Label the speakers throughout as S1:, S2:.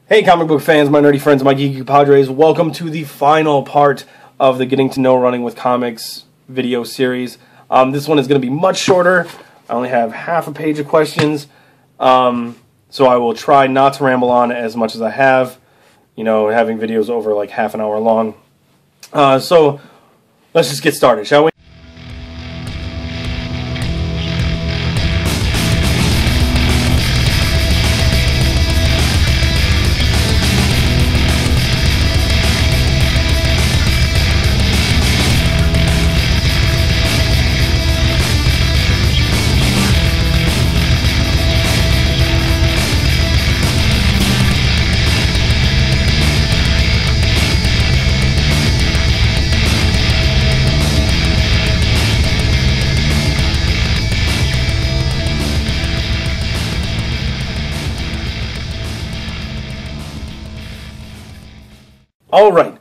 S1: Hey comic book fans, my nerdy friends, my geeky padres, welcome to the final part of the Getting to Know Running with Comics video series. This one is going to be much shorter. I only have half a page of questions, so I will try not to ramble on as much as I have, having videos over like half an hour long. So let's just get started, shall we? Alright,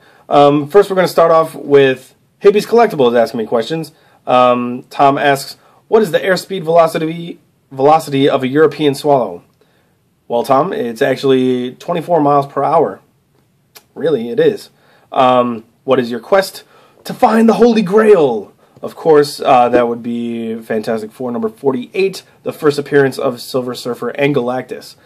S1: first we're going to start off with Hippie's Collectibles asking me questions. Tom asks, what is the airspeed velocity of a European swallow? Well, Tom, it's actually 24 miles per hour. Really, it is. What is your quest to find the Holy Grail? Of course, that would be Fantastic Four number 48, the first appearance of Silver Surfer and Galactus.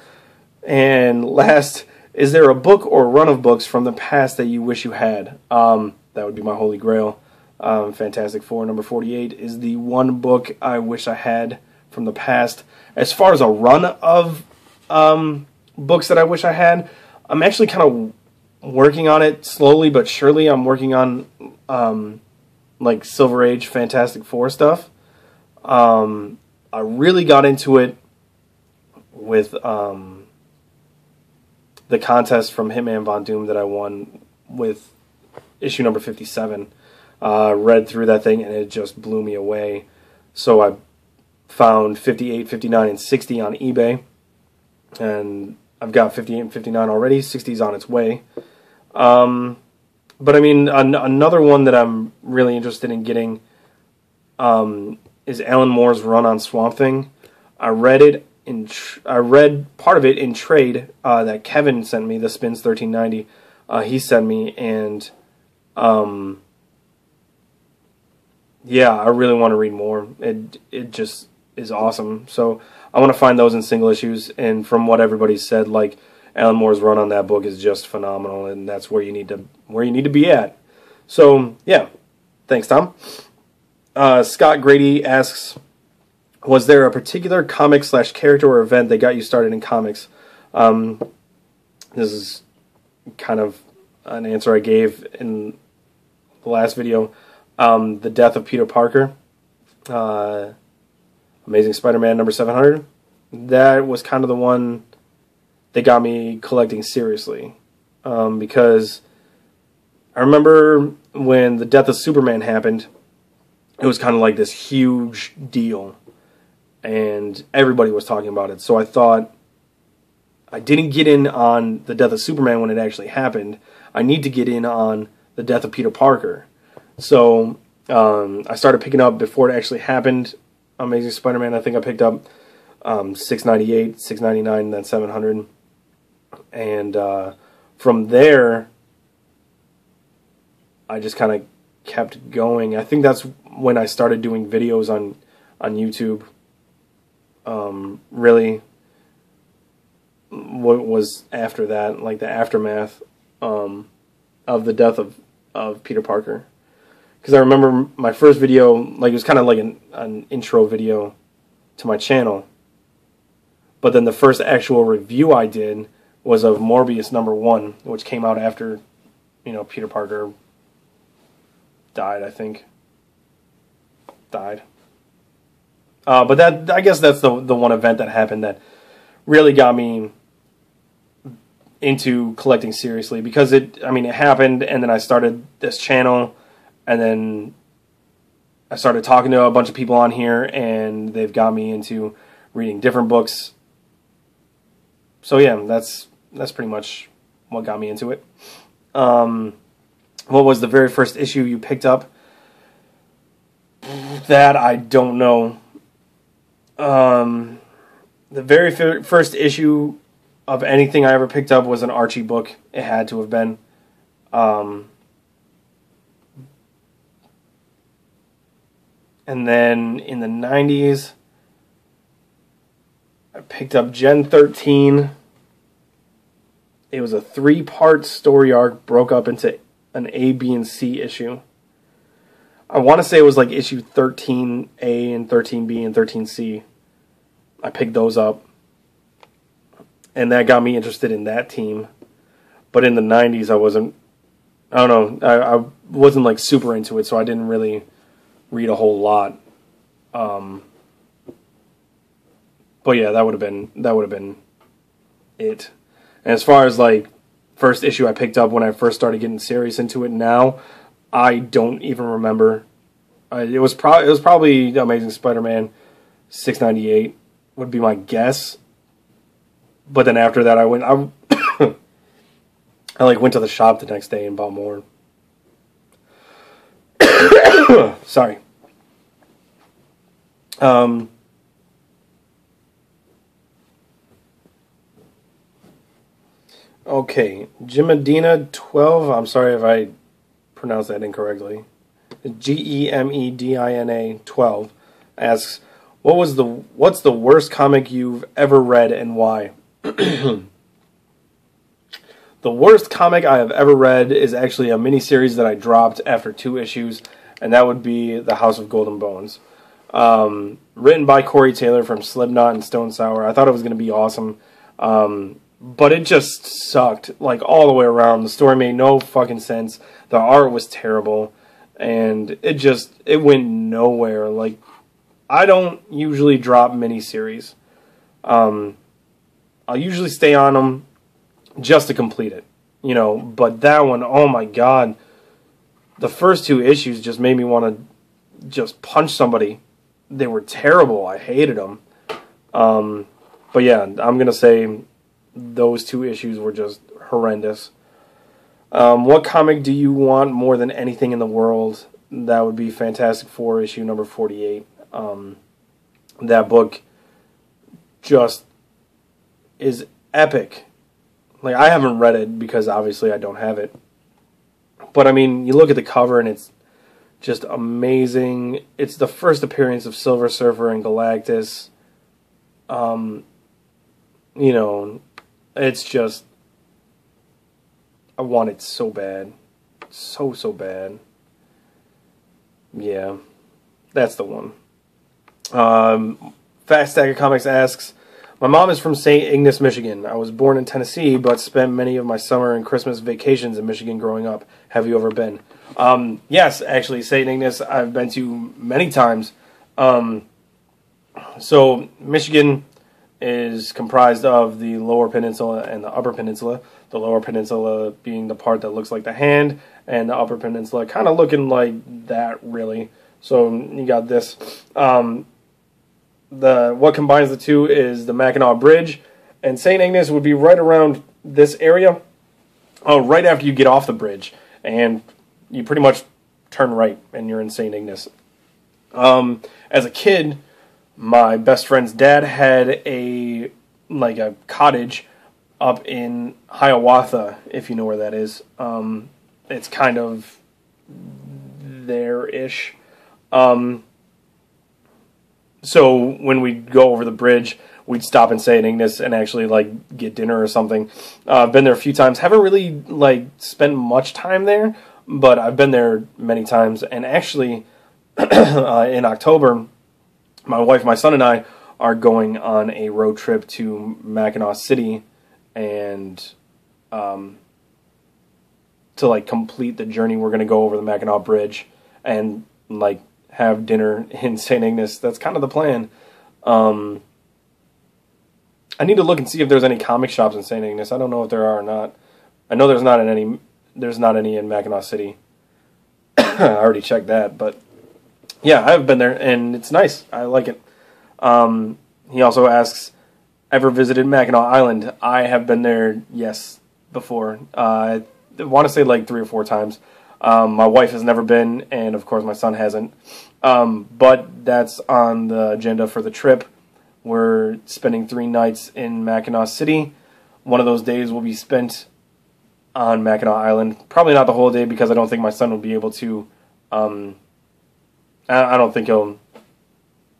S1: And last, is there a book or run of books from the past that you wish you had? That would be my Holy Grail. Fantastic Four number 48 is the one book I wish I had from the past. As far as a run of books that I wish I had, I'm actually kind of working on it slowly but surely. I'm working on like Silver Age Fantastic Four stuff. I really got into it with the contest from Hitman Von Doom that I won with issue number 57. Read through that thing and it just blew me away. So I found 58, 59, and 60 on eBay. And I've got 58 and 59 already. 60 is on its way. But I mean, another one that I'm really interested in getting is Alan Moore's run on Swamp Thing. I read it. I read part of it in trade that Kevin sent me, the Spins 1390. He sent me, and yeah, I really want to read more. It just is awesome. So I want to find those in single issues. And from what everybody said, like Alan Moore's run on that book is just phenomenal, and that's where you need to be at. So yeah, thanks, Tom. Scott Grady asks, was there a particular comic / character or event that got you started in comics? This is kind of an answer I gave in the last video. The death of Peter Parker. Amazing Spider-Man number 700. That was kind of the one that got me collecting seriously. Because I remember when the death of Superman happened, it was kind of like this huge deal. And everybody was talking about it. So I thought, I didn't get in on the death of Superman when it actually happened. I need to get in on the death of Peter Parker. So I started picking up before it actually happened. Amazing Spider-Man, I think I picked up 698, 699, and then 700. And from there, I just kind of kept going. I think that's when I started doing videos on YouTube. Really, what was after that, like the aftermath of the death of Peter Parker. Because I remember my first video, like it was kind of like an intro video to my channel. But then the first actual review I did was of Morbius number 1, which came out after, Peter Parker died, I think. Died. But that, I guess that's the one event that happened that really got me into collecting seriously, because it happened, and then I started this channel, and then I started talking to a bunch of people on here, and they've got me into reading different books. So yeah, that's pretty much what got me into it. What was the very first issue you picked up? That I don't know. The very first issue of anything I ever picked up was an Archie book. It had to have been. And then in the 90s, I picked up Gen 13. It was a 3-part story arc, broke up into an A, B, and C issue. I want to say it was like issue 13A and 13B and 13C. I picked those up. And that got me interested in that team. But in the 90s, I don't know, I wasn't like super into it, so I didn't really read a whole lot. But yeah, that would have been it. And as far as like first issue I picked up when I first started getting serious into it now, I don't even remember. It was probably Amazing Spider-Man 698 would be my guess. But then after that, I went to the shop the next day and bought more. Sorry. Okay, Gemedina 12. I'm sorry if I pronounced that incorrectly. Gemedina 12 asks, what's the worst comic you've ever read and why? The worst comic I have ever read is actually a miniseries that I dropped after 2 issues, and that would be The House of Golden Bones. Written by Corey Taylor from Slipknot and Stone Sour. I thought it was going to be awesome, but it just sucked, like, all the way around. The story made no fucking sense. The art was terrible, and it went nowhere. Like, I don't usually drop miniseries. I'll usually stay on them just to complete it, you know, but that one, oh my god, the first 2 issues just made me want to just punch somebody. They were terrible. I hated them. But yeah, I'm going to say those 2 issues were just horrendous. What comic do you want more than anything in the world? That would be Fantastic Four issue number 48. That book just is epic. Like, I haven't read it because obviously I don't have it. But I mean, you look at the cover and it's just amazing. It's the first appearance of Silver Surfer and Galactus. You know, it's just, I want it so bad. So bad. Yeah, that's the one. Fast Stack of Comics asks, my mom is from St. Ignace, Michigan. I was born in Tennessee, but spent many of my summer and Christmas vacations in Michigan growing up. Have you ever been? Yes, actually, St. Ignace I've been to many times. So, Michigan is comprised of the Lower Peninsula and the Upper Peninsula. The Lower Peninsula being the part that looks like the hand, and the Upper Peninsula kind of looking like that, really. So, you got this. What combines the two is the Mackinac Bridge, and St. Ignace would be right around this area, right after you get off the bridge, and you pretty much turn right, and you're in St. Ignace. As a kid, my best friend's dad had a cottage up in Hiawatha, if you know where that is. It's kind of there-ish. So when we'd go over the bridge, we'd stop in St. Ignace and actually get dinner or something. I've been there a few times. Haven't really spent much time there, but I've been there many times. And actually, in October, my wife, my son, and I are going on a road trip to Mackinac City, and to complete the journey, we're going to go over the Mackinac Bridge and have dinner in St. Ignace. That's kind of the plan. I need to look and see if there's any comic shops in St. Ignace. I don't know if there are or not. I know there's not any in Mackinac City. I already checked that, but yeah, I've been there and it's nice. I like it. He also asks, ever visited Mackinac Island? I have been there, yes, before. I want to say 3 or 4 times. My wife has never been, and of course my son hasn't. But that's on the agenda for the trip. We're spending 3 nights in Mackinac City, one of those days will be spent on Mackinac Island. Probably not the whole day because I don't think my son will be able to. I don't think he'll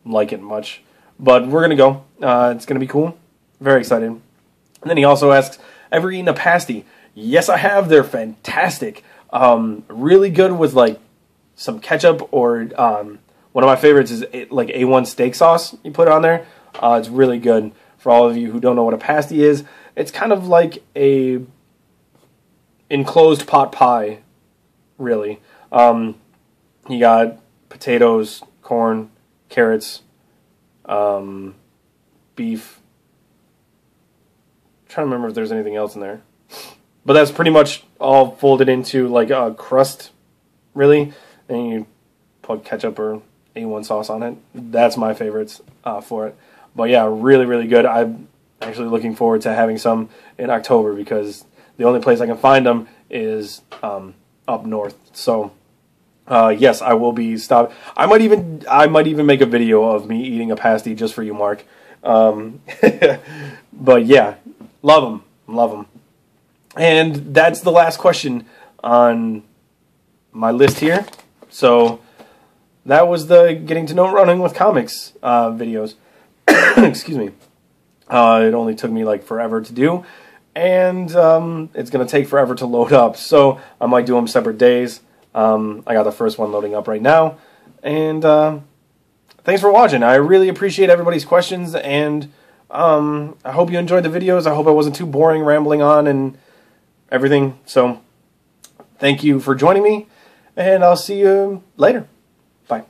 S1: like it much. But we're going to go. It's going to be cool. Very excited. And then he also asks, ever eaten a pasty? Yes, I have. They're fantastic. Really good with like some ketchup or one of my favorites is like A1 steak sauce. You put it on there. It's really good. For all of you who don't know what a pasty is, it's kind of like a enclosed pot pie, really. You got potatoes, corn, carrots, beef. I'm trying to remember if there's anything else in there. But that's pretty much all folded into like a crust, really. And you put ketchup or A1 sauce on it. That's my favorites for it. But yeah, really, really good. I'm actually looking forward to having some in October because the only place I can find them is up north. So yes, I will be stopped. I might even make a video of me eating a pasty just for you, Mark. But yeah, love them. And that's the last question on my list here. So that was the Getting to Know Running with Comics videos. Excuse me. It only took me like forever to do, and it's going to take forever to load up. So I might do them separate days. I got the first one loading up right now. And thanks for watching. I really appreciate everybody's questions, and I hope you enjoyed the videos. I hope I wasn't too boring rambling on and everything. So thank you for joining me, and I'll see you later. Bye.